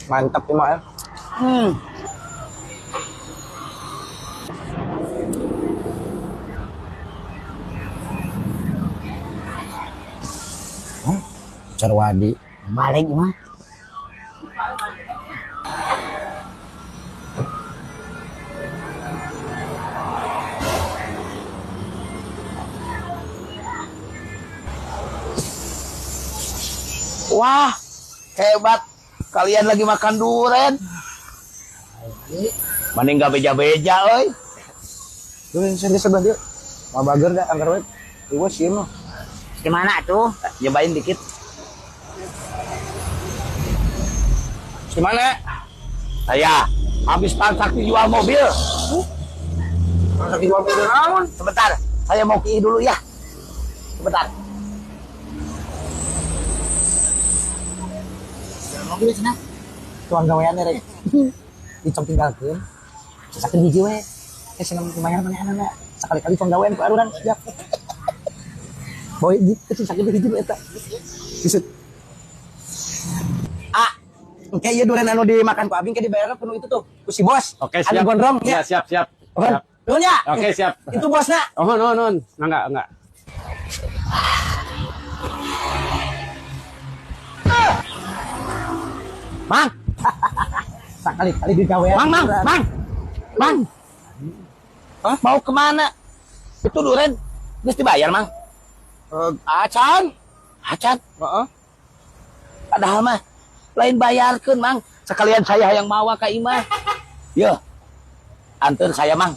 Mantap nih, Mak. Carwadi Balik mah. Wah, hebat. Kalian lagi makan durian. Mending gak beja-beja, oi. durian saya sebelah dia mau bager dah anggar wet iwa sieun mah Gimana tuh? Nyobain dikit. Gimana? Saya habis transaksi jual mobil. transaksi jual mobil naon Sebentar, saya mau ke dulu ya. Sebentar. Mobil cenah. tuan gawean rek dicong tinggalkeun sakeun hiji we seneng lumayan manehna sekali-kali tuan gawean ku aruran siap boy gitu sakeun hiji eta disut kayak ieu durian anu dimakan ku abing ke dibayarna penuh itu tuh ku si bos Oke, siap. anu gondrong Ya, siap. Nuhun ya. Oke, siap. Itu bosna. Oh, non. Enggak. Mang. Sekali-kali digawean. Mang. Hah? Mau kemana? Itu durian geus dibayar, Mang. Acan. Heeh. Padahal mah lain bayarkeun, Mang. Sekalian saya yang mawa ka imah. Yo. Anteun saya, Mang.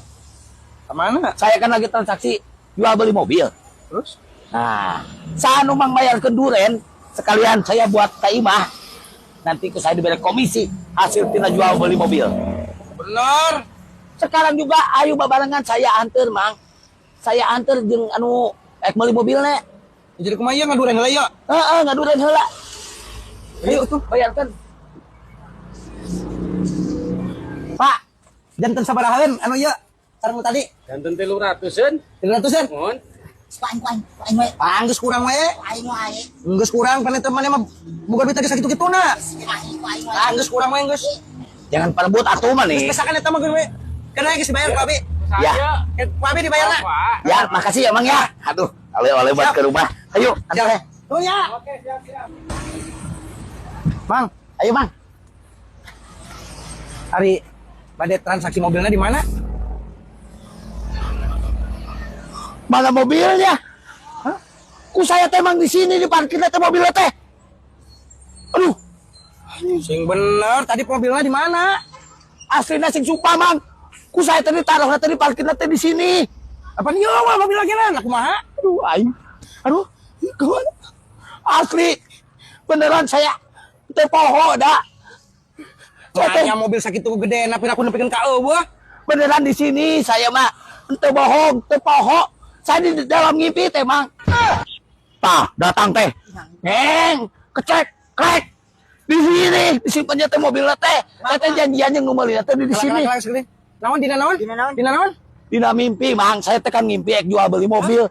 Kemana? Saya kan lagi transaksi jual beli mobil. Terus? Nah, sanu Mang bayarkeun duren, sekalian saya buat ka imah. Nanti ku saya diberi komisi hasil tina jual beli mobil. Bener. Sekarang juga ayo babarengan saya anter, Mang. Saya anter jeung anu beli mobilnya. Jadi kumaha ieu ngaduren heula ya? Heeh, ngaduren heula. Ayo tuh bayarkan. Pak, janten sabaraha anu ieu? Sareng tadi. Janten 300-an. 300-an. Mohon. Aing we. Geus kurang we. Aing wae. Geus kurang pan teh mane mah boga duit ge sakitu-kituna. Geus kurang we geus. Jangan perebut atuh mah nih. Geus misalkan eta mah we. Kana geus dibayar ku abi. Ya. Ku abi dibayarna. Ya, makasih ya, Mang ya. Aduh, oleh-oleh buat ke rumah. Ayo, antar ya. Nuhun ya. Oke, siap. Mang, ayo Mang. Hari bade transaksi mobilnya di mana? Mana mobilnya? Hah? Ku saya teh Mang di sini di parkir teh mobilnya teh. Aduh, Sing bener, tadi mobilnya di mana? aslinya sing sumpah, Mang. Ku saya tadi taruh tadi parkir teh di sini. Apa nih mah mobil lagi lah, kumaha? Aduh, aing. Aduh, gimana? Asli. Beneran saya teh poho dah. Saya teh Tanya mobil sakitu gede, tapi aku nepikeun ka eueuh. beneran di sini saya mah teu bohong, teu poho. Saya di dalam ngimpi teh, Mang. Tah, datang teh. Neng, kecek, krek. Di sini, disimpannya teh mobilnya teh. Saya teh janjian yang numelina teh di sini. Naon dina naon? Dina naon? Dina mimpi, Mang. Saya teh kan ngimpi ek jual beli mobil.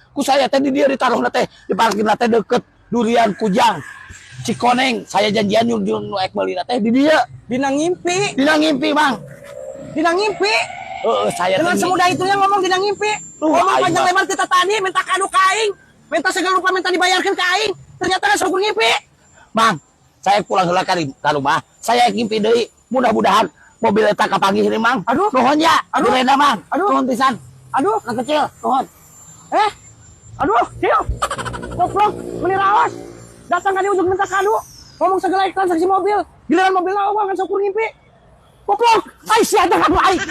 Ku saya teh di dia ditaruh teh di parkir teh deket Durian Kujang. Cikoneng, saya janjian yung ek beli teh di dia. Dina ngimpi. Dina ngimpi, Mang. Dina ngimpi. Saya Dengan teh semudah itunya ngomong dina ngimpi. Ngomong aing panjang mah. lebar kita tadi minta kado ka aing. Minta segala rupa minta dibayarkeun ka aing. Ternyata geus ukur ngimpi. Mang, saya pulang heula ka rumah. Saya ngimpi deui. Mudah-mudahan mobil eta kapanggih ini, Mang. Aduh. Nuhun ya. Aduh. Durena, Mang. Aduh. Nuhun pisan. Aduh, Anak kecil, nuhun. aduh, Cil. Goblok, meni raos. Datang ka di ujung minta kado. Ngomong segala transaksi mobil. Giliran mobilna eueuh ngan ukur ngimpi. Goblok, ai sia jangan aing.